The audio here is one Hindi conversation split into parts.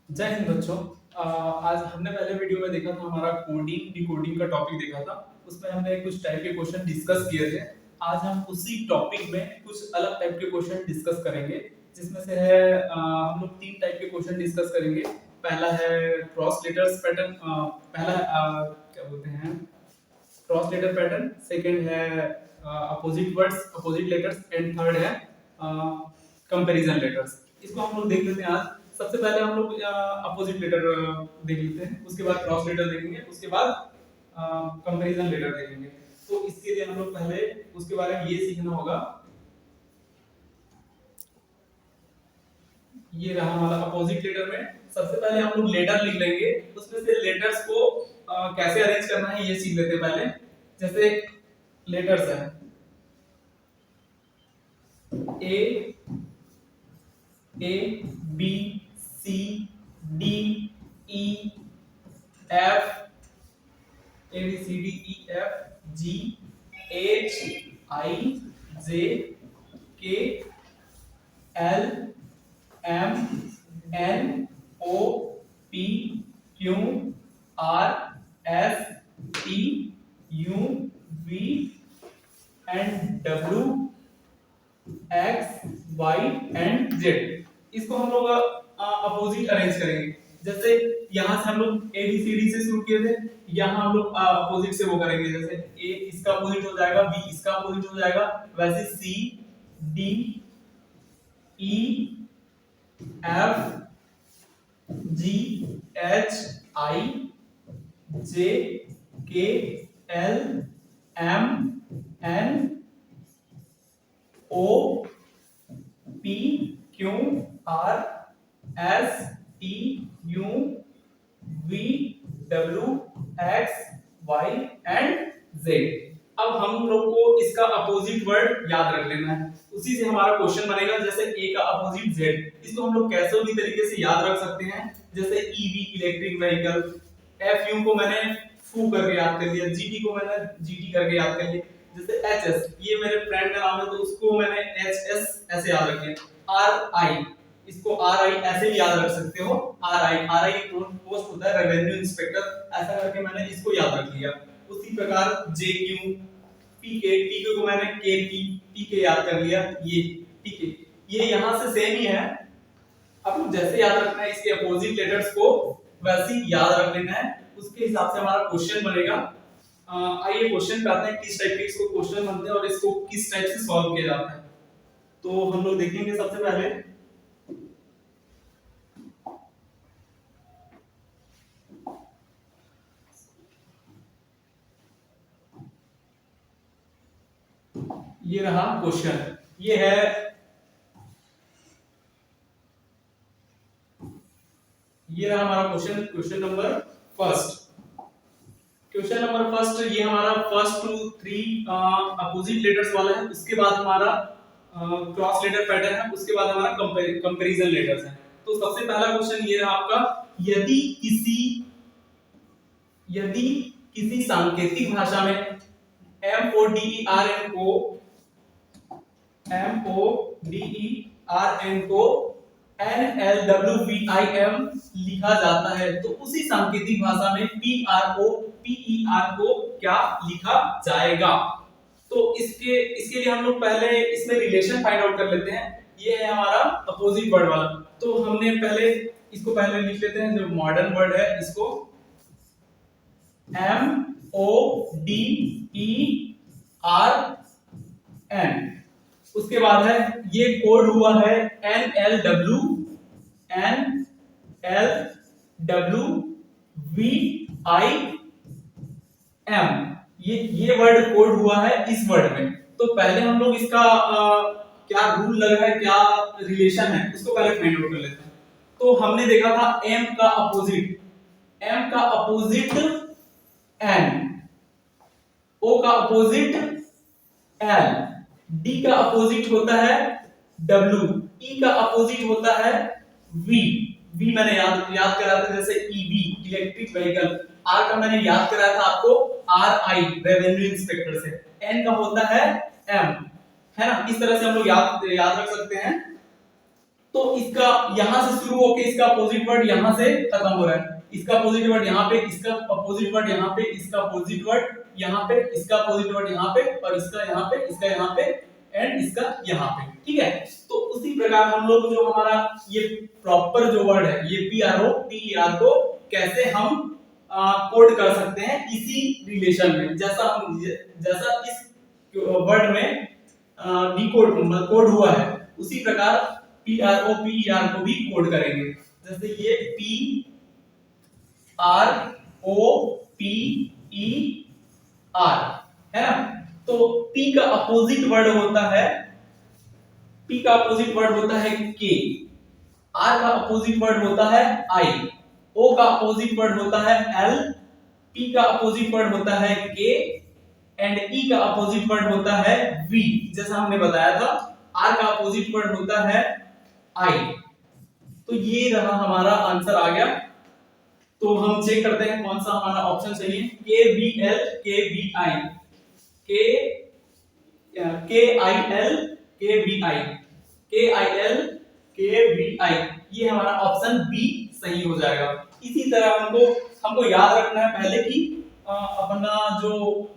जय हिंद बच्चों। आज हमने पहले वीडियो में देखा था, हमारा कोडिंग डिकोडिंग का टॉपिक देखा था। उसमें हमने कुछ टाइप के क्वेश्चन डिस्कस किए थे। आज हम उसी टॉपिक में कुछ अलग टाइप के क्वेश्चन डिस्कस करेंगे, जिसमें से है हम लोग तीन टाइप के क्वेश्चन डिस्कस करेंगे। पहला है क्रॉस लेटर्स पैटर्न, पहला क्या बोलते हैं, क्रॉस लेटर पैटर्न। सेकंड है opposite words opposite letters and third है कंपैरिजन लेटर्स। इसको हम लोग देख लेते हैं आज। सबसे पहले हम लोग अपोजिट लेटर देख लेते हैं, उसके बाद क्रॉस लेटर देखेंगे, उसके बाद कंपैरिजन लेटर देखेंगे। तो इसके लिए हम लोग पहले उसके बारे में ये सीखना होगा। ये रहा हमारा अपोजिट लेटर में। सबसे पहले हम लोग लेटर लिख लेंगे, उसमें से लेटर्स को कैसे अरेंज करना है ये सीख लेते हैं पहले। जैसे लेटर्स है A B C D E F, A B C D E F G H I J K L M N O P Q R S T U V and W X Y and Z. इसको हम लोग अपोजिट अरेंज करेंगे। जैसे यहां से हम लोग ए बी सी डी से शुरू किए थे, यहां हम लोग अपोजिट से वो करेंगे। जैसे ए इसका अपोजिट हो जाएगा, बी इसका अपोजिट हो जाएगा, वैसे C D E F G H I J K L M N O P Q R S T U V W X Y and Z. अब हम लोग को इसका अपोजिट वर्ड याद रख लेना है, उसी से हमारा क्वेश्चन बनेगा। जैसे ए का अपोजिट जेड, इसको हम लोग कैसे भी तरीके से याद रख सकते हैं। जैसे EV electric vehicle, F you को मैंने फू करके याद कर लिया, जीटी को मैंने जीटी करके याद कर लिया। जैसे एच एस, ये मेरे फ्रेंड का नाम है तो उसको मैंने एच एस ऐसे याद रख लिया। आर आई, इसको आर आई ऐसे भी याद रख सकते हो। आर आई पोस्ट होता है रेवेन्यू इंस्पेक्टर, ऐसा करके मैंने इसको याद रख लिया। उसी प्रकार जे क्यू पी के को मैंने पी के याद कर लिया। ये पी के, ये यहां से सेम ही है। अब जैसे याद रखना है इसके अपोजिट लेटर्स को, वैसे ही याद रख लेना है, उसके हिसाब से हमारा क्वेश्चन बनेगा। आइए क्वेश्चन पे आते हैं, किस टाइप के इसको क्वेश्चन बनते हैं और इसको किस टाइप से सॉल्व किया जाता है। तो हम लोग देखेंगे सबसे पहले ये रहा क्वेश्चन। ये है ये रहा हमारा question, question number first. Question number first, ये हमारा first two three opposite letters वाला है। उसके बाद हमारा क्रॉस लेटर पैटर्न है, उसके बाद हमारा कंपैरिजन लेटर्स है। तो सबसे पहला क्वेश्चन ये रहा आपका, यदि किसी सांकेतिक भाषा में M O D E R N को N L W V I M लिखा जाता है, तो उसी सांकेतिक भाषा में पी ई आर को क्या लिखा जाएगा। तो इसके लिए हम लोग पहले इसमें रिलेशन फाइंड आउट कर लेते हैं। ये है हमारा अपोजिट वर्ड वाला। तो हमने पहले लिख लेते हैं, जो मॉडर्न वर्ड है इसको M O D E R N. उसके बाद है ये कोड हुआ है N L W V I M. ये वर्ड कोड हुआ है इस वर्ड में। तो पहले हम लोग इसका क्या रूल लगा है, क्या रिलेशन है, उसको पहले फाइंड आउट कर लेते हैं। तो हमने देखा था एम का अपोजिट एन, ओ का अपोजिट एल, डी का अपोजिट होता है डब्ल्यू, ई का अपोजिट होता है वी। वी मैंने याद करा था, जैसे ईवी इलेक्ट्रिक व्हीकल। आर का मैंने याद कराया था आपको आर आई रेवेन्यू इंस्पेक्टर से। एन का होता है एम, है ना। इस तरह से हम लोग याद रख सकते हैं। तो इसका यहां से शुरू होके इसका अपोजिट वर्ड यहां से खत्म हो रहा है, इसका अपोजिट वर्ड यहां पे, इसका अपोजिट वर्ड यहां पे, इसका अपोजिट वर्ड यहां पे, इसका अपोजिट वर्ड यहां पे, और इसका यहां पे, इसका यहां पे एंड इसका यहां पे। ठीक है, तो उसी प्रकार हम लोग जो हमारा ये प्रॉपर जो वर्ड है ये PRO PER को कैसे हम कोड कर सकते हैं इसी रिलेशन में, जैसा इस वर्ड में डिकोड कोड हुआ है उसी प्रकार PRO PER को भी कोड करेंगे। जैसे ये PROPER है ना, तो P का अपोजिट वर्ड होता है, P का अपोजिट वर्ड होता है K, R का अपोजिट वर्ड होता है I, O का अपोजिट वर्ड होता है L, P का अपोजिट वर्ड होता है K एंड E का अपोजिट वर्ड होता है V। जैसा हमने बताया था R का अपोजिट वर्ड होता है I। तो ये रहा हमारा आंसर आ गया। तो हम चेक करते हैं कौन सा हमारा ऑप्शन सही है। KBL KBI KIL KBI KIL KBI, ये हमारा ऑप्शन बी सही हो जाएगा। इसी तरह हमको याद रखना है पहले कि अपना जो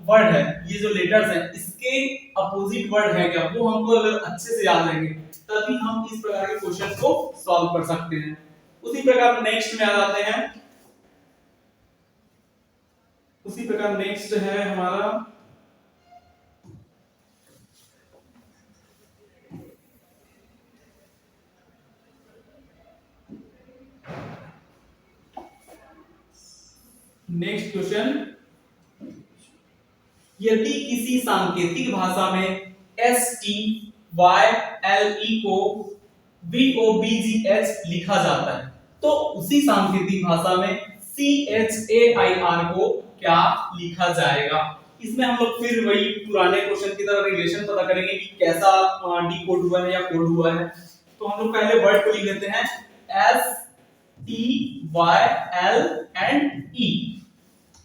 वर्ड है, ये जो लेटर्स हैं, इसके अपोजिट वर्ड है क्या, वो हमको अगर अच्छे से याद रहेंगे तभी हम इस प्रकार के क्वेश्चन को सॉल्व कर सकते हैं। उसी प्रकार नेक्स्ट में आ जाते हैं। उसी प्रकार नेक्स्ट है हमारा नेक्स्ट क्वेश्चन, यदि किसी सांकेतिक भाषा में STYLE को VOBGH लिखा जाता है तो उसी सांकेतिक भाषा में CHAIR को क्या लिखा जाएगा। इसमें हम लोग फिर वही पुराने क्वेश्चन की तरह रिलेशन पता करेंगे कि कैसा डिकोड हुआ है या कोड हुआ है। तो हम लोग पहले वर्ड को लिख लेते हैं STYL एंड E,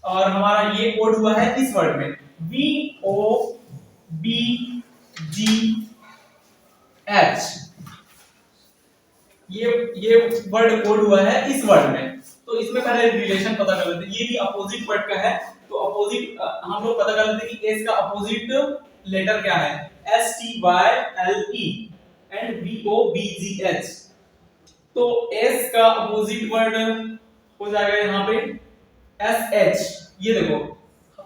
और हमारा ये कोड हुआ है इस वर्ड में VOBGH, ये वर्ड कोड हुआ है इस वर्ड में। तो इसमें पहले रिलेशन पता कर लेते हैं, ये भी अपोजिट वर्ड का है तो अपोजिट हम लोग पता कर लेते हैं कि S का अपोजिट लेटर क्या है, STYLE एंड VOBGH। तो S का अपोजिट वर्ड हो जाएगा यहाँ पे SH। ये देखो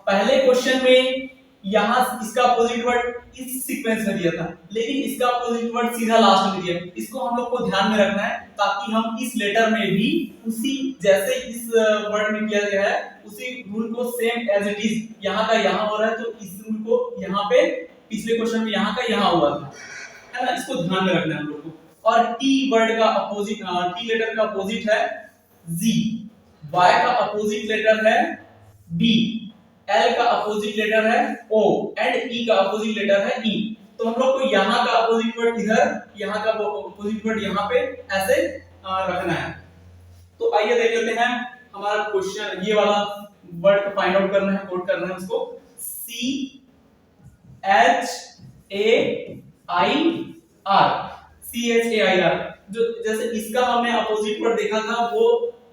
पहले क्वेश्चन में यहां इसका अपोजिट वर्ड इस सीक्वेंस में दिया था, लेकिन इसका अपोजिट वर्ड सीधा लास्ट में दिया। इसको हम लोग को ध्यान में रखना है ताकि हम इस लेटर में भी उसी जैसे इस वर्ड में किया गया है उसी रूल को सेम एज इट इज, यहां का यहां हो रहा है तो इस रूल को यहां पे पिछले क्वेश्चन में यहां का यहां हुआ था, है ना, इसको ध्यान में रखना है हम लोग को। और T वर्ड का अपोजिट, T लेटर का अपोजिट है Z, Y का अपोजिट लेटर है B, L का अपोजिट लेटर है O एंड E का अपोजिट लेटर है E। तो हम लोग को यहाँ का अपोजिट वर्ड इधर, यहाँ का अपोजिट वर्ड यहाँ पे ऐसे रखना है। तो आइए देख लेते हैं हमारा क्वेश्चन, ये वाला वर्ड को फाइंड आउट करना है, कोड करना है उसको CHAIR। जो जैसे इसका हमने अपोजिट वर्ड देखा था वो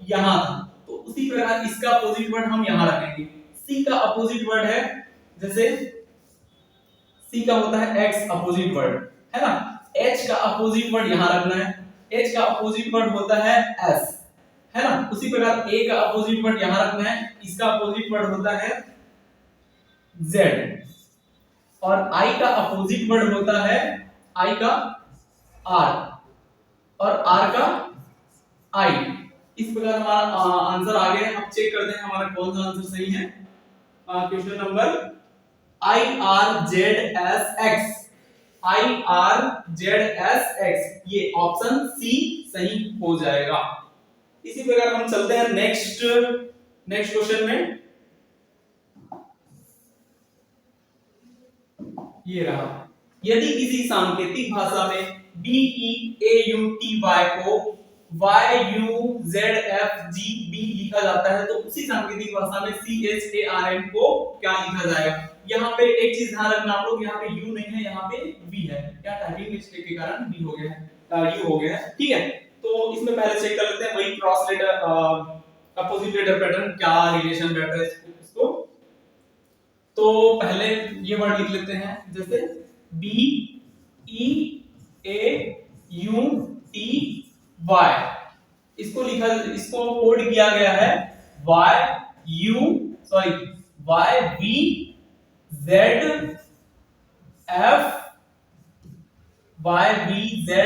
यहाँ था, तो उसी प्रकार इसका अपोजिट वर्ड हम यहाँ रखेंगे। C का अपोजिट वर्ड है, जैसे C का होता है X अपोजिट वर्ड, है ना। H का अपोजिट वर्ड यहाँ रखना है, H का अपोजिट वर्ड होता है S, है ना। उसी प्रकार A का अपोजिट वर्ड यहाँ रखना है, इसका अपोजिट वर्ड होता है Z, और I का अपोजिट वर्ड होता है I का R और R का I। इस प्रकार हमारा आंसर आ गया। अब चेक करते हैं हमारा कौन सा आंसर सही है। क्वेश्चन नंबर IRZSX, IRZSX, ये ऑप्शन सी सही हो जाएगा। इसी प्रकार हम चलते हैं नेक्स्ट क्वेश्चन में। ये रहा, यदि किसी सांकेतिक भाषा में DEAUTY को YUZFGB लिखा जाता है तो उसी सांकेतिक भाषा में CHARM को क्या लिखा जाएगा। यहाँ पे एक चीज ध्यान रखना आप लोग, यहाँ पे U नहीं है, यहाँ पे V है, क्या टाइपिंग मिस्टेक के कारण V हो गया है। यू हो गया है, ठीक है। तो इसमें पहले चेक कर लेते हैं वही cross letter opposite letter pattern क्या रिलेशन बैठ रहा है इसको। तो पहले ये वर्ड लिख लेते हैं, जैसे B E A U T Y, इसको कोड किया गया है Y B Z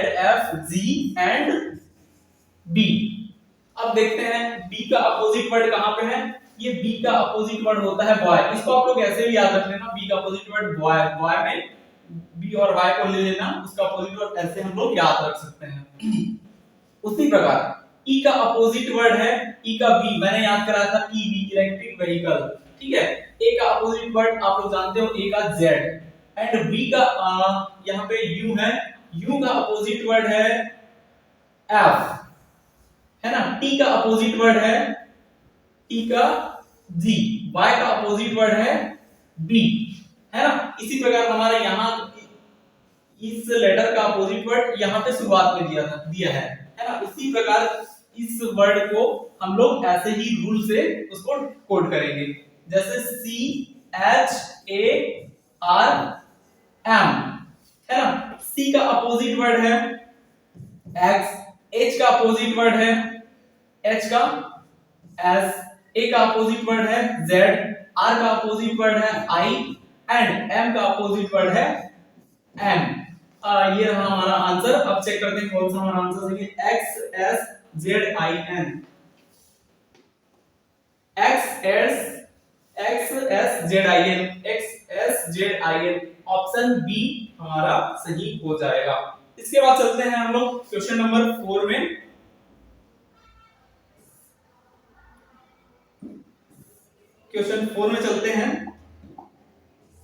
F G and B. अब देखते हैं बी का अपोजिट वर्ड कहां पे है। ये बी का अपोजिट वर्ड होता है बॉय। इसको आप लोग ऐसे भी याद रख लेना, बी का अपोजिट वर्ड बॉय, बॉय में बी और वाई को ले लेना, उसका अपोजिट वर्ड ऐसे हम लोग याद रख सकते हैं। उसी प्रकार ई का अपोजिट वर्ड है, ई का बी मैंने याद कराया था, ईवी इलेक्ट्रिक व्हीकल, ठीक है। ए का अपोजिट वर्ड आप लोग जानते हो, ए का जेड, एंड बी का यहाँ पे यू है, यू का अपोजिट वर्ड है एफ, है ना। टी का अपोजिट वर्ड है, टी का जी, वाई का अपोजिट वर्ड है बी, है ना। इसी प्रकार हमारे यहाँ इस लेटर का अपोजिट वर्ड यहाँ पे शुरुआत में दिया है ना। इसी प्रकार इस वर्ड को हम लोग ऐसे ही रूल से उसको कोड करेंगे, जैसे C H A R M, है ना। सी का अपोजिट वर्ड है एक्स, एच का अपोजिट वर्ड है एच का एस, ए का अपोजिट वर्ड है जेड, आर का अपोजिट वर्ड है आई, एंड एम का अपोजिट वर्ड है एम। ये रहा हमारा आंसर। अब चेक करते हैं कौन सा हमारा आंसर सही है। X S Z I N, X S Z I N, X S Z I N, option B हमारा सही हो जाएगा। इसके बाद चलते हैं हम लोग क्वेश्चन नंबर 4 में। क्वेश्चन 4 में चलते हैं।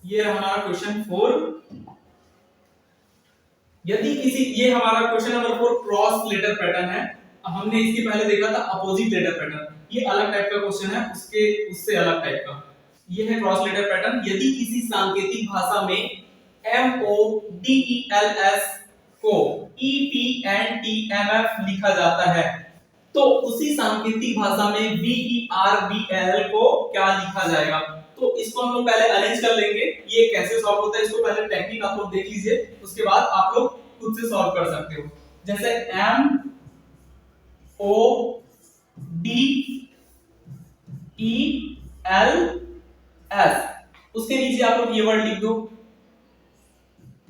ये हमारा क्वेश्चन 4। यदि किसी, ये हमारा question number 4 cross letter pattern है। हमने इसके पहले देखा था अपोजिट लेटर पैटर्न, ये अलग टाइप का क्वेश्चन है, उससे अलग टाइप का। ये है क्रॉस लेटर पैटर्न। यदि किसी सांकेतिक भाषा में M O D E L S को E P N T M F लिखा जाता है, तो उसी सांकेतिक भाषा में B E R B L को क्या लिखा जाएगा। तो इसको हम लोग पहले अरेंज कर लेंगे, ये कैसे सॉल्व होता है इसको पहले टेक्निक आप लोग देख लीजिए, उसके बाद आप लोग खुद से सॉल्व कर सकते हो। जैसे M O D E L S, उसके नीचे आप लोग ये वर्ड लिख दो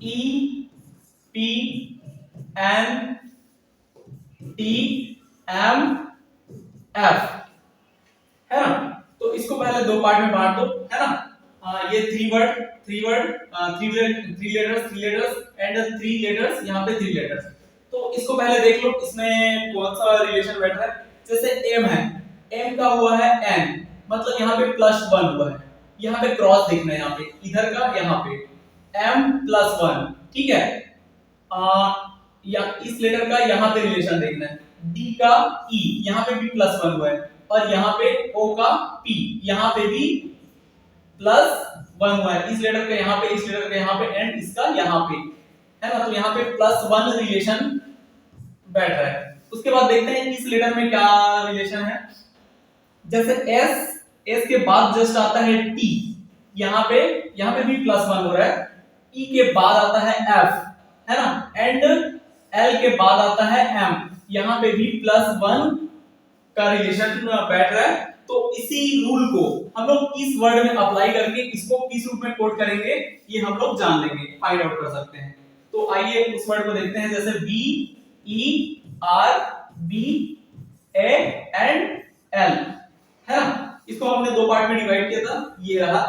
E P N T M F, है ना। तो इसको पहले दो पार्ट में बांट दो, है ना। ये थ्री लेटर्स एंड 3 लेटर्स, यहाँ पे 3 लेटर्स। तो इसको पहले देख लो इसमें कौन सा रिलेशन बैठ रहा है। जैसे एम है, एम का हुआ है एन, मतलब यहाँ पे +1 हुआ है, यहाँ पे क्रॉस देखना है, यहाँ पे इधर का यहाँ पे m +1, ठीक है। या इस लेटर का यहाँ पे रिलेशन देखना है, D का E यहाँ पे भी +1 हुआ है, और यहाँ पे O का P यहाँ पे भी +1 हुआ है। इस लेटर का यहाँ पे, इस लेटर का यहाँ पे, एंड इसका यहाँ पे, है ना। तो यहाँ पे +1 रिलेशन बैठ रहा है। उसके बाद देखते हैं इस लेटर में क्या रिलेशन है। जैसे S के बाद जस्ट आता है T, यहाँ पे भी +1 हो रहा है। E के बाद आता है F, है ना, एंड L के बाद आता है M, यहाँ पे भी +1 का रिलेशन बैठ रहा है। तो इसी रूल को हम लोग इस वर्ड में अप्लाई करके इसको किस रूप में कोड करेंगे ये हम लोग जान लेंगे, फाइंड आउट कर सकते हैं। तो आइए उस वर्ड को देखते हैं, जैसे B E R B A and L, है ना। इसको हमने दो पार्ट में डिवाइड किया था, ये रहा।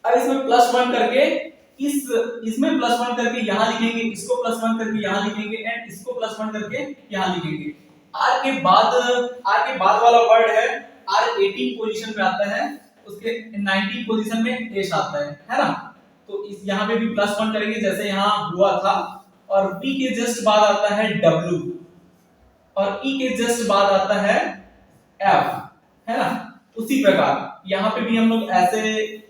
अब इसमें +1 करके इसमें +1 करके यहां लिखेंगे, इसको +1 करके यहां लिखेंगे, एंड इसको +1 करके यहां लिखेंगे। R के बाद वाला वर्ड है, R 18 पोजीशन पे आता है, उसके 19 पोजीशन में एस आता है ना। तो इस यहाँ पे भी +1 करेंगे जैसे यहाँ हुआ था, और B के जस्ट बाद आता है W, और E के जस्ट बाद आता है F, है ना। उसी प्रकार यहाँ पे भी हम लोग ऐसे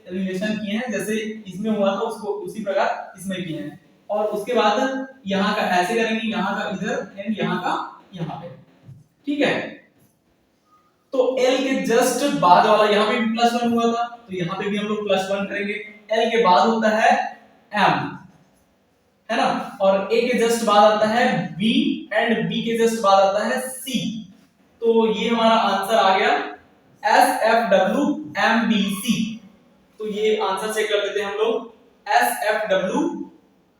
रिलेशन किए हैं, जैसे इसमें हुआ था उसको उसी प्रकार इसमें किए हैं। और उसके बाद यहाँ का ऐसे करेंगे, यहाँ का इधर एंड यहाँ का यहाँ पे, ठीक है। तो L के जस्ट बाद वाला यहाँ पे भी +1 हुआ था, तो यहाँ पे भी हम लोग +1 करेंगे। L के बाद होता है M, है ना, और A के जस्ट बाद आता है B एंड B के जस्ट बाद आता है C। तो ये हमारा आंसर आ गया SFWMBC। तो ये आंसर चेक कर लेते हैं हम लोग,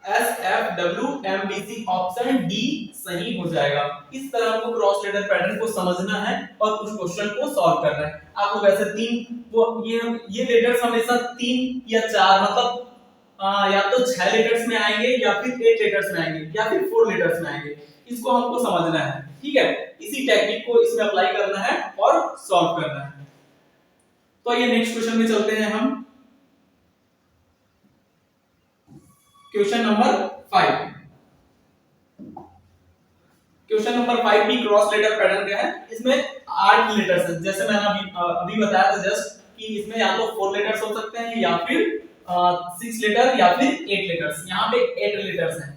SFWMBC ऑप्शन डी सही हो जाएगा। इस तरह हमको क्रॉस लेटर पैटर्न को समझना है और उस क्वेश्चन को सॉल्व करना है। आपको वैसे तीन वो ये लेटर्स हमेशा 3 या 4 मतलब या तो 6 लेटर्स में आएंगे या फिर 8 लेटर्स में आएंगे या फिर 4 लेटर्स में आएंगे, इसको हमको समझना है, ठीक है। इसी टेक्निक को इसमें अप्लाई करना है और सॉल्व करना है। तो ये नेक्स्ट क्वेश्चन में चलते हैं हम, क्वेश्चन नंबर 5। क्वेश्चन नंबर 5 भी क्रॉस लेटर पैटर्न का है। इसमें 8 लेटर्स है, जैसे मैंने अभी बताया था जस्ट कि इसमें या तो 4 लेटर्स हो सकते हैं या फिर 6 लेटर या फिर 8 लेटर्स। यहाँ पे 8 लेटर्स हैं,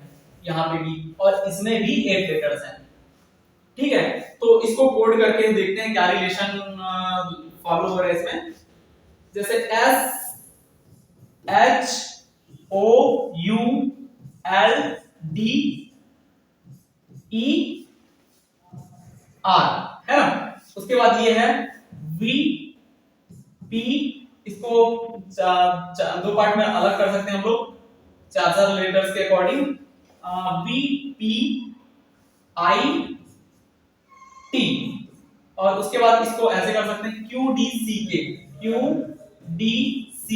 यहाँ पे भी, और इसमें भी 8 लेटर्स हैं, ठीक है। तो इसको कोड करके देखते हैं क्या रिलेशन फॉलो हो रहा है इसमें। जैसे S H O U L D E R, है ना। उसके बाद ये है V P, इसको दो पार्ट में अलग कर सकते हैं हम लोग 4 लेटर्स के according. V P I T, और उसके बाद इसको ऐसे कर सकते हैं Q D C K, Q D C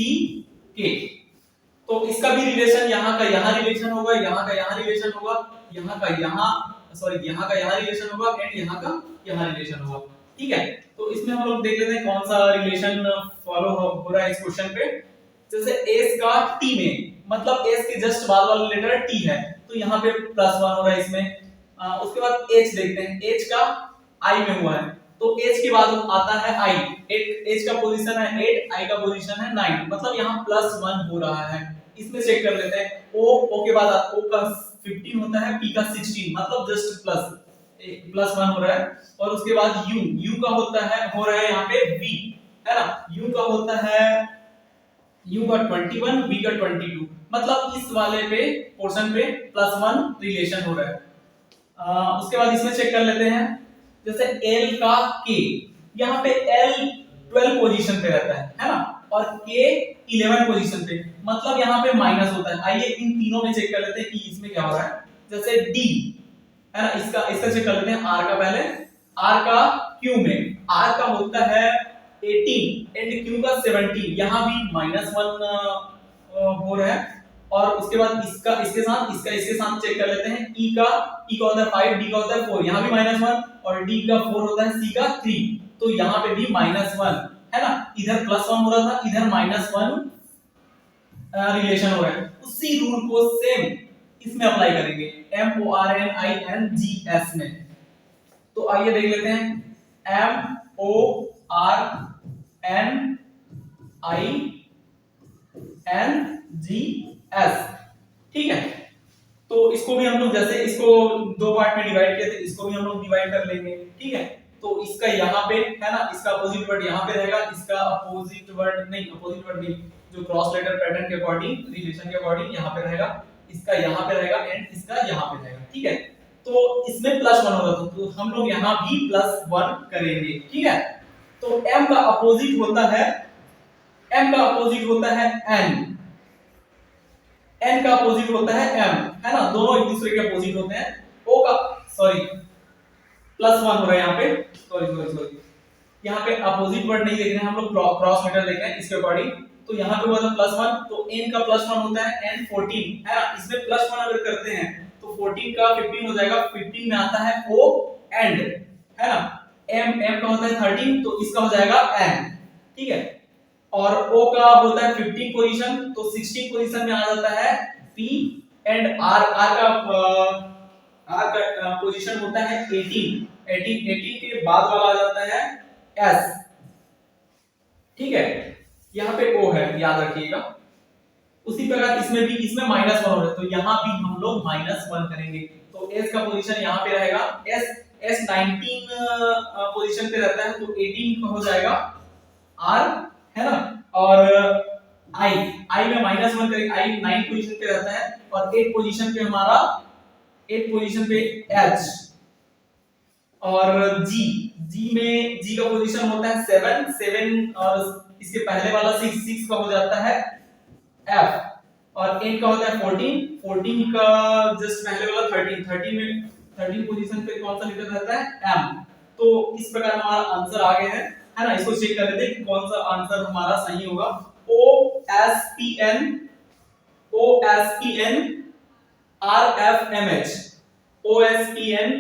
K। तो इसका भी रिलेशन यहाँ का यहाँ रिलेशन होगा, यहाँ का यहाँ रिलेशन होगा, यहाँ का यहाँ सॉरी यहाँ का यहाँ रिलेशन होगा एंड यहाँ का यहाँ रिलेशन होगा, ठीक है। तो इसमें हम लोग देख लेते हैं कौन सा रिलेशन फॉलो हो रहा है इस क्वेश्चन पे। जैसे S का T में, मतलब S के जस्ट बाद वाला लेटर T है, तो यहाँ पे +1 हो रहा है इसमें। उसके बाद H देखते हैं, H का I में हुआ है, तो H के बाद आता है I, H का पोजीशन है 8, I का पोजीशन है 9, मतलब यहाँ +1 हो रहा है। इसमें चेक कर लेते हैं, O के बाद O का 15 होता है, P का 16, मतलब जस्ट +1 हो रहा है। और उसके बाद U का होता है, हो रहा है यहाँ पे V, है ना, U का होता है, U का 21, V का 22, मतलब इस वाले पे पोर्शन पे +1 रिलेशन हो रहा है। उसके बाद इसमें चेक कर लेते हैं, जैसे L का K, यहाँ पे L 12 पोजीशन पे रहता है ना, और K 11 पोजीशन पे, मतलब यहाँ पे माइनस होता है। आइए इन तीनों में चेक कर लेते हैं कि इसमें क्या हो रहा है। जैसे D है ना, इसका चेक कर लेते हैं, R का पहले, R का Q में, R का होता है 18 एंड Q का 17, यहाँ भी -1 हो रहा है। और उसके बाद इसका इसके साथ चेक कर लेते हैं, E का होता है 5, D का होता है 4, यहाँ भी -1, और D का 4 होता है, C का 3, तो यहाँ पे भी -1 है ना, इधर +1 हो रहा था, इधर -1 रिलेशन हो रहा है। उसी रूल को सेम इसमें अप्लाई करेंगे, MORNINGS में। तो आइए देख लेते हैं, MORNINGS, ठीक है। तो इसको भी हम लोग, जैसे इसको दो पार्ट में डिवाइड किए थे, इसको भी हम लोग डिवाइड कर लेंगे, ठीक है। तो इसका यहाँ पे है ना, इसका अपोजिट वर्ड यहाँ पे रहेगा, इसका अपोजिट वर्ड नहीं, जो क्रॉस लेटर पैटर्न के अकॉर्डिंग, रिलेशन के अकॉर्डिंग यहाँ पे रहेगा, इसका यहाँ पे रहेगा एंड इसका यहाँ पे रहेगा, ठीक है। तो इसमें +1 होगा, तो हम लोग यहाँ भी +1 करेंगे, ठीक है। तो M का अपोजिट होता है, N, N का अपोजिट होता है M, है ना, दोनों एक दूसरे के अपोजिट होते हैं। O का +1 हो रहा है यहाँ पे, सॉरी यहाँ पे अपोजिट वर्ड नहीं देख रहे हैं हम लोग, क्रॉस लेटर देख रहे हैं इसके अकॉर्डिंग। तो यहाँ पे हुआ था +1, तो N का +1 होता है, N 14, है ना, इसमें +1 अगर करते हैं तो 14 का 15 हो जाएगा, 15 में आता है O एंड, है ना, M का होता है 13, तो इसका हो जाएगा N, ठीक है। और O का होता है 15 पोजीशन, तो 16 पोजीशन में आ जाता है P एंड R का पोजीशन होता है 18 के बाद वाला आ जाता है S, ठीक है। यहाँ पे O है, याद रखिएगा। उसी प्रकार इसमें भी, इसमें -1 हो रहा है तो यहाँ भी हम लोग -1 करेंगे। तो s का पोजीशन यहाँ पे रहेगा, s 19 पोजीशन पे रहता है तो 18 हो जाएगा r, है ना। और i में -1 करेंगे, i 9 पोजीशन पे रहता है और 8 पोजीशन पे हमारा, 8 पोजीशन पे h। और g में, g का पोजीशन होता है 7 और इसके पहले वाला 6 का हो जाता है f। और 8 का होता है 14 का जस्ट पहले वाला 13 में 13 पोजीशन पे कौन सा लेटर रहता है m। तो इस प्रकार हमारा आंसर आ गया है ना। इसको चेक कर लेते हैं कि कौन सा आंसर हमारा सही होगा। OSPN RFMH, OSPN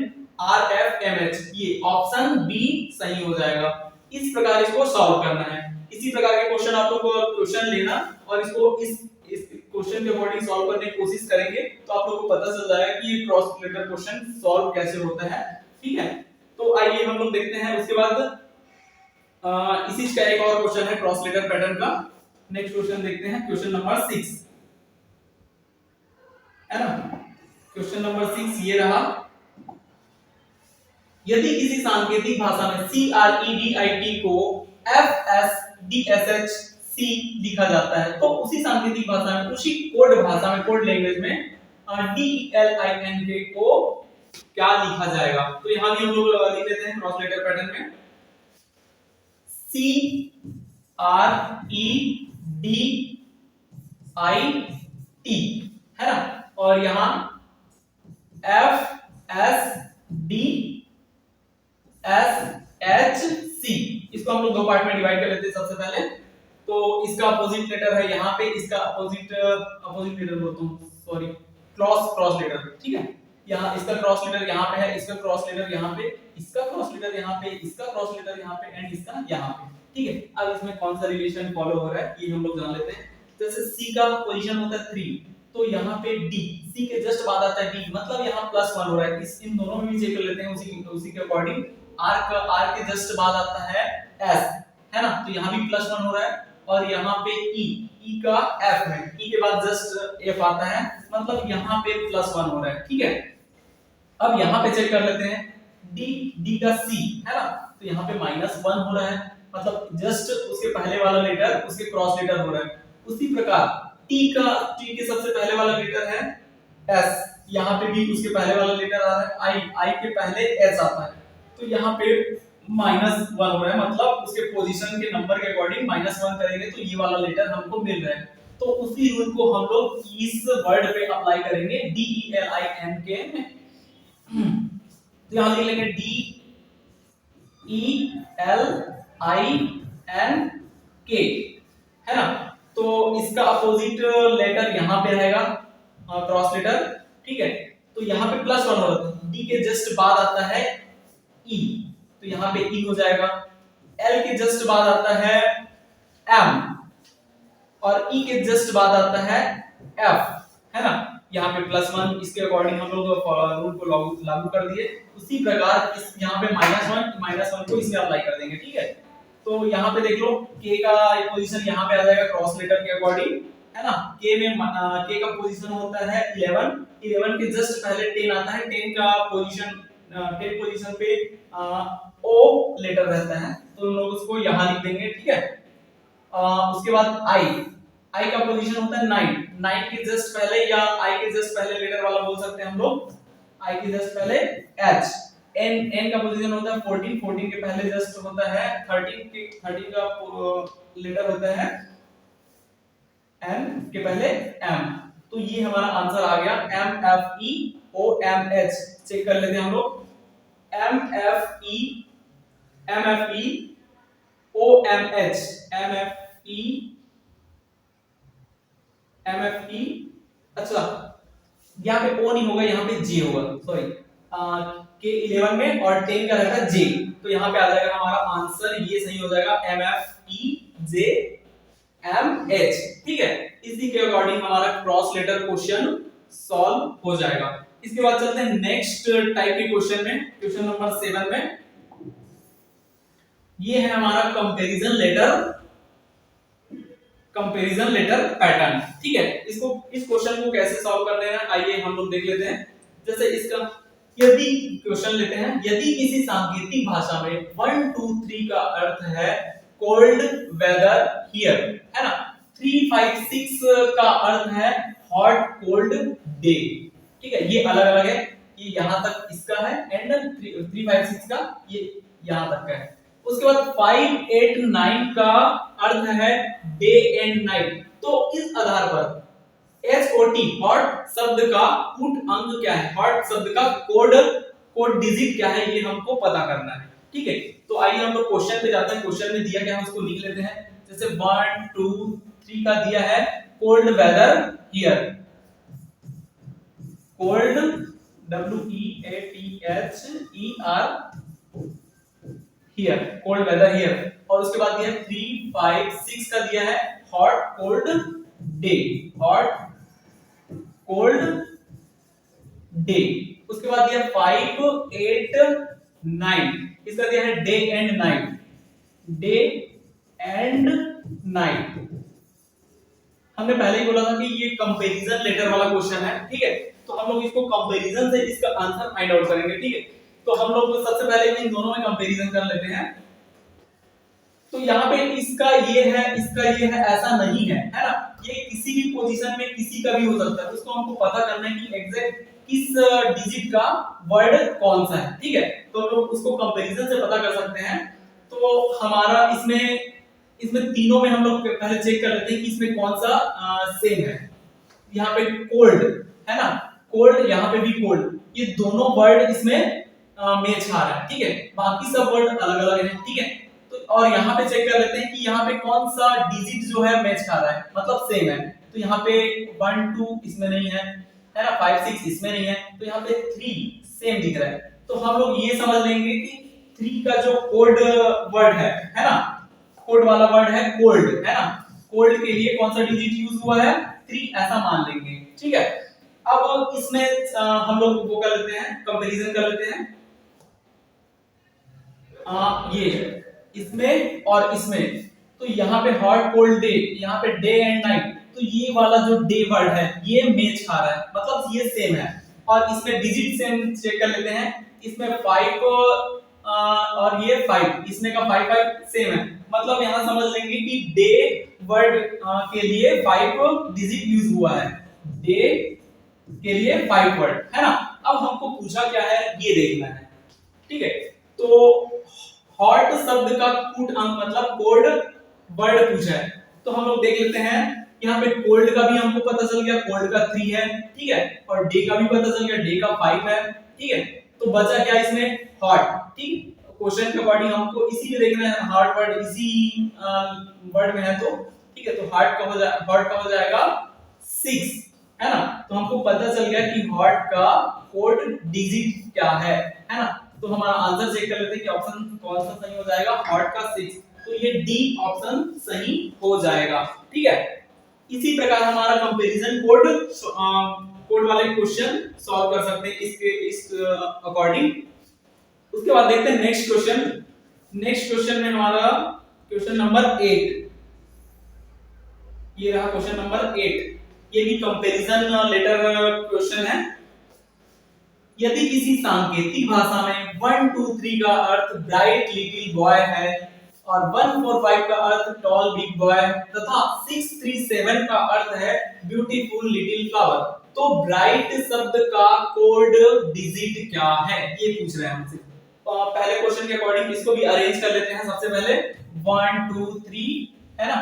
RFMH, ये ऑप्शन बी सही हो जाएगा। इस प्रकार इसको सॉल्व करना है। इसी प्रकार के क्वेश्चन आप लोग को क्वेश्चन लेना और इसको इस क्वेश्चन के अकॉर्डिंग सॉल्व करने की कोशिश करेंगे तो आप लोग को पता चल जाएगा कि ये क्रॉस रिलेटेड क्वेश्चन सॉल्व कैसे होता है। ठीक है, तो आइए हम लोग देखते हैं। उसके बाद इसी का एक और क्वेश्चन है क्रॉस रिलेटेड पैटर्न का। नेक्स्ट क्वेश्चन देखते हैं, क्वेश्चन नंबर 6, है ना। क्वेश्चन नंबर 6 ये रहा। यदि किसी सांकेतिक भाषा में CREDIT को FSDSHC लिखा जाता है तो उसी सांकेतिक भाषा में, उसी कोड भाषा में, कोड लैंग्वेज में DELINK को क्या लिखा जाएगा। तो यहां भी हम लोग लिख लेते हैं क्रॉस लेटर पैटर्न में CREDIT, है ना। और यहां FSDSHC, इसको हम लोग दो पार्ट में डिवाइड कर लेते हैं। सबसे पहले तो इसका अपोजिट लेटर है यहाँ पे, इसका अपोजिट लेटर बोलता हूँ, सॉरी, क्रॉस लेटर। ठीक है, यहाँ इसका क्रॉस लेटर यहाँ पे है, इसका क्रॉस लेटर यहाँ पे, इसका क्रॉस लेटर यहाँ पे, इसका क्रॉस लेटर यहाँ पे एंड इसका यहाँ पे। ठीक है, अब इसमें कौन सा रिलेशन फॉलो हो रहा है ये हम लोग जान लेते हैं। जैसे C का पोजीशन होता है 3 तो यहाँ पे D, C के जस्ट बाद आता है D, मतलब यहाँ +1 हो रहा है। इन दोनों में भी चेक कर लेते हैं उसी के अकॉर्डिंग। R के जस्ट बाद आता है S, है ना, तो यहाँ भी +1 हो रहा है। और यहाँ पे E का F है, E के बाद जस्ट F आता है, मतलब यहाँ पे +1 हो रहा है। ठीक है, अब यहाँ पे चेक कर लेते हैं D का C, है ना, तो यहाँ पे -1 हो रहा है, मतलब जस्ट उसके पहले वाला लेटर उसके क्रॉस लेटर हो रहा है। उसी प्रकार T के सबसे पहले वाला लेटर है S, यहाँ पे भी उसके पहले वाला लेटर आ रहा है I के पहले S आता है, तो यहाँ पे -1 हो रहा है, मतलब उसके पोजीशन के नंबर के अकॉर्डिंग -1 करेंगे तो ये वाला लेटर हमको मिल रहा है। तो उसी रूल को हम लोग इस वर्ड पे अप्लाई करेंगे DELINK। तो यहाँ लिख लेंगे DELINK, है ना। तो इसका अपोजिट लेटर यहाँ पे रहेगा क्रॉस लेटर। ठीक है, तो यहाँ पे +1 हो रहा है, D के जस्ट बाद आता है E, तो यहाँ पे E हो जाएगा। L के जस्ट बाद आता है M और E के जस्ट बाद आता है F, है ना। यहाँ पे +1, इसके अकॉर्डिंग हम लोग रूल को लागू कर दिए। उसी प्रकार इस यहाँ पे -1 को इसमें अप्लाई कर देंगे। ठीक है, तो यहाँ पे देख लो K का पोजीशन यहाँ पे आ जाएगा क्रॉस लेटर के अकॉर्डिंग, है ना। K का पोजीशन होता है 11 के जस्ट पहले 10 आता है, 10 पोजीशन पे O लेटर रहता है, तो हम लोग उसको यहाँ लिख देंगे। ठीक है, उसके बाद I का पोजीशन होता है 9 के जस्ट पहले या I के जस्ट पहले लेटर वाला बोल सकते हैं हम लोग, I के जस्ट पहले H। N का पोजीशन होता है 14 के पहले जस्ट होता है 13 का लेटर होता है N के पहले M। तो ये हमारा आंसर आ गया MFEOMH। चेक कर लेते हैं हम लोग MFE अच्छा, यहाँ पे O नहीं होगा, यहाँ पे J होगा, सॉरी। के 11 में और 10 का रहेगा J, तो यहाँ पे आ जाएगा हमारा आंसर, ये सही हो जाएगा MFEJMH। ठीक है, इसी के अकॉर्डिंग हमारा क्रॉस लेटर क्वेश्चन सॉल्व हो जाएगा। इसके बाद चलते हैं नेक्स्ट टाइप के क्वेश्चन में, क्वेश्चन नंबर 7 में। ये है हमारा comparison letter, comparison letter pattern. ठीक है, इसको इस क्वेश्चन को कैसे सॉल्व करना है आइए हम लोग देख लेते हैं। जैसे इसका यदि क्वेश्चन लेते हैं, यदि किसी सांकेतिक भाषा में 1 2 3 का अर्थ है कोल्ड वेदर हियर, है ना, 3 5 6 का अर्थ है हॉट कोल्ड डे। ठीक है, ये अलग अलग है, ये यहां तक इसका है एंड 3 5 6 का ये यहां तक का है। उसके बाद 5 8 9 का अर्थ है डे एंड नाइट। तो इस आधार पर HOT हॉट शब्द का कूट अंक क्या है, हॉट शब्द का कोड डिजिट क्या है, ये हमको पता करना है। ठीक है, तो आइए हम लोग क्वेश्चन पे जाते हैं। क्वेश्चन में दिया गया है उसको लिख लेते हैं। जैसे 1 2 3 का दिया है cold weather here, cold WEATHER here, cold weather here. और उसके बाद दिया 3 5 6 का दिया है hot cold day, hot cold day. उसके बाद दिया 5 8 9, इसका दिया है day and night, day and night. हमने पहले ही बोला था कि ये कंपैरिजन लेटर वाला क्वेश्चन है। ठीक है, तो हम लोग इसको कंपैरिजन से इसका आंसर फाइंड आउट करेंगे। ठीक है, तो हम लोग सबसे पहले इन दोनों में कंपैरिजन कर लेते हैं। तो यहाँ पे इसका ये है, इसका ये है, ऐसा नहीं है, है ना, ये किसी भी पोजीशन में किसी का भी हो सकता है। उसको हमको पता करना है कि एग्जैक्ट किस डिजिट का वर्ड कौन सा है। ठीक है, तो हम लोग उसको कंपैरिजन से पता कर सकते हैं। तो हमारा इसमें इसमें तीनों में हम लोग पहले चेक कर लेते हैं कि इसमें कौन सा सेम है। यहाँ पे कोल्ड है ना, कोल्ड, यहाँ पे भी कोल्ड, ये दोनों वर्ड इसमें मैच खा रहा है। ठीक है, बाकी सब वर्ड अलग अलग हैं। ठीक है, तो और यहाँ पे चेक कर लेते हैं कि यहाँ पे कौन सा डिजिट जो है मैच खा रहा है, मतलब सेम है। तो यहाँ पे 1 2 इसमें नहीं है ना, 5 6 इसमें नहीं है, तो यहाँ पे 3 सेम दिख रहा है। तो हम लोग ये समझ लेंगे कि 3 का जो कोड वर्ड है ना, कोड वाला वर्ड है कोल्ड, है ना, कोल्ड के लिए कौन सा डिजिट यूज हुआ है, 3, ऐसा मान लेंगे। ठीक है, अब इसमें हम लोग वो कर लेते हैं, कंपैरिजन कर लेते हैं। ये इसमें और इसमें, तो यहाँ पे हॉट कोल्ड डे, यहाँ पे डे एंड नाइट, तो ये वाला जो डे वर्ड है ये मैच खा रहा है, मतलब ये सेम है। और इसमें डिजिट सेम चेक कर लेते हैं, इसमें 5 और ये 5, इसमें का 5 5 सेम है, मतलब यहाँ समझ लेंगे कि डे वर्ड के लिए 5 डिजिट यूज हुआ है, डे के लिए 5 वर्ड, है ना। अब हमको पूछा क्या है ये देखना है। ठीक है, तो हॉट शब्द का कूट अंक मतलब कोड वर्ड पूछा है, तो हम लोग देख लेते हैं। यहाँ पे कोल्ड का भी हमको पता चल गया, कोल्ड का 3 है। ठीक है, और डे का भी पता चल गया, डे का 5 है। ठीक है, तो बचा क्या इसमें, हॉट। ठीक, क्वेश्चन के अकॉर्डिंग हमको इसी में देखना है, हॉट वर्ड इसी वर्ड में है, तो ठीक है, तो हॉट का हो जाएगा 6, है ना। तो हमको पता चल गया कि हॉट का कोड डिजिट क्या है ना। तो हमारा आंसर चेक कर लेते हैं कि ऑप्शन कौन सा सही हो जाएगा, हॉट का 6, तो ये डी ऑप्शन सही हो जाएगा। ठीक है, इसी प्रकार हमारा कंपैरिजन कोड वाले क्वेश्चन सॉल्व कर सकते हैं इस अकॉर्डिंग। उसके बाद देखते हैं नेक्स्ट क्वेश्चन। नेक्स्ट क्वेश्चन में हमारा क्वेश्चन नंबर 8, ये रहा क्वेश्चन नंबर 8, ये भी कंपैरिजन लेटर क्वेश्चन है। यदि किसी सांकेतिक भाषा में 1 2 3 का अर्थ ब्राइट लिटिल बॉय है और 1 4 5 का अर्थ टॉल बिग बॉय तथा 6 3 7 का अर्थ है ब्यूटीफुल लिटिल फ्लावर, तो ब्राइट शब्द का कोड डिजिट क्या है, ये पूछ रहे हैं हमसे। पहले क्वेश्चन के अकॉर्डिंग इसको भी अरेंज कर लेते हैं। सबसे पहले 1 2 3, है ना,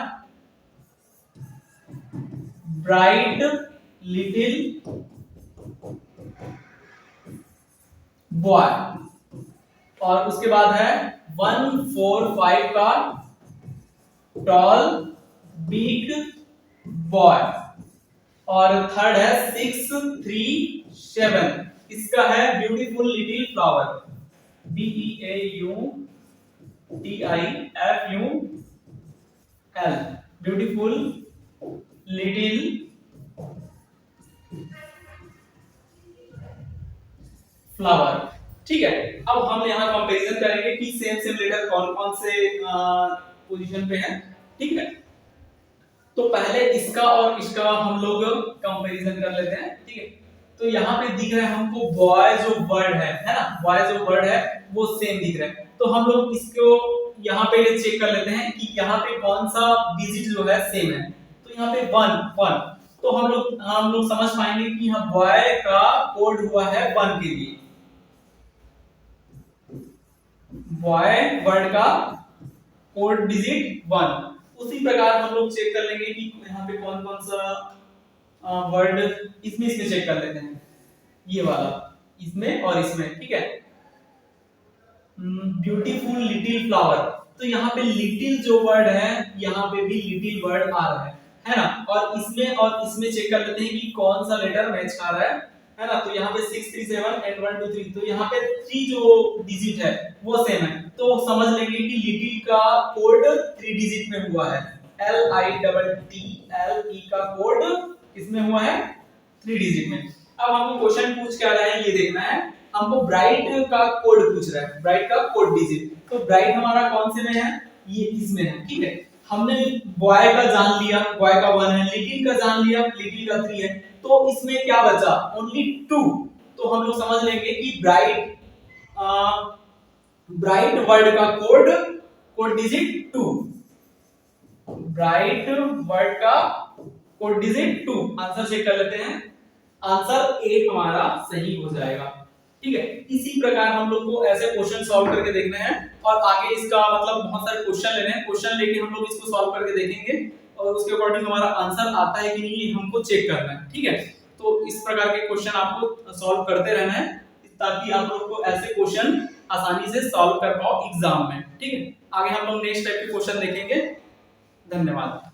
ब्राइट लिटिल बॉय, और उसके बाद है 1 4 5 का टॉल बिग बॉय, और थर्ड है 6 3 7, इसका है beautiful little flower, BEAUTIFUL, beautiful little flower. ठीक है, अब हम यहाँ कंपैरिजन करेंगे कि सेम लेटर कौन कौन से पोजीशन पे है। ठीक है, तो पहले इसका और इसका हम लोग कंपैरिजन कर लेते हैं, ठीक है। तो यहाँ पे दिख रहा है हमको बॉय जो वर्ड है ना, बॉय जो वर्ड है वो सेम दिख रहा है। तो हम लोग इसको यहाँ पे चेक कर लेते हैं कि यहाँ पे कौन सा डिजिट जो है सेम है। तो यहाँ पे 1 तो हम लोग समझ पाएंगे कि यहाँ बॉय का कोड हुआ है 1 के लिए, बॉय वर्ड का कोड डिजिट 1। उसी प्रकार हम लोग चेक कर लेंगे कि यहाँ पे कौन कौन सा वर्ड इसमें चेक कर लेते हैं, ये वाला इसमें और इसमें, ठीक है। ब्यूटीफुल लिटिल फ्लावर, तो यहाँ पे लिटिल जो वर्ड है यहाँ पे भी लिटिल वर्ड आ रहा है ना। और इसमें चेक कर लेते हैं कि कौन सा लेटर मैच आ रहा है ना। तो यहाँ पे 6 3 7 एंड 1 2 3, तो यहाँ पे 3 जो डिजिट है वो सेम है। तो समझ लेंगे कि लिटिल का कोड 3 डिजिट में हुआ है, LITTLE का कोड किसमें हुआ है, 3 डिजिट में। अब हमको क्वेश्चन पूछ क्या रहा है ये देखना है, हमको ब्राइट का कोड पूछ रहा है, ब्राइट का कोड डिजिट। तो ब्राइट हमारा कौन से में है, ये इसमें है, ठीक है। हमने बॉय का जान लिया, बॉय का 1 है, लिटिल का जान लिया, लिटिल का 3 है। तो इसमें क्या बचा, ओनली 2। तो हम लोग समझ लेंगे कि ब्राइट वर्ड का कोड डिजिट 2, ब्राइट वर्ड का कोड डिजिट 2। आंसर चेक कर लेते हैं, आंसर ए हमारा सही हो जाएगा, ठीक है। इसी प्रकार हम लोग को ऐसे क्वेश्चन सॉल्व करके देखने हैं और आगे इसका मतलब बहुत सारे क्वेश्चन लेने हैं, क्वेश्चन लेके हम लोग इसको सॉल्व करके देखेंगे और उसके अकॉर्डिंग हमारा आंसर आता है कि नहीं ये हमको चेक करना है, ठीक है। तो इस प्रकार के क्वेश्चन आपको सॉल्व करते रहना है ताकि आप लोग को ऐसे क्वेश्चन आसानी से सॉल्व कर पाओ एग्जाम में, ठीक है। आगे हम लोग नेक्स्ट टाइप के क्वेश्चन देखेंगे। धन्यवाद।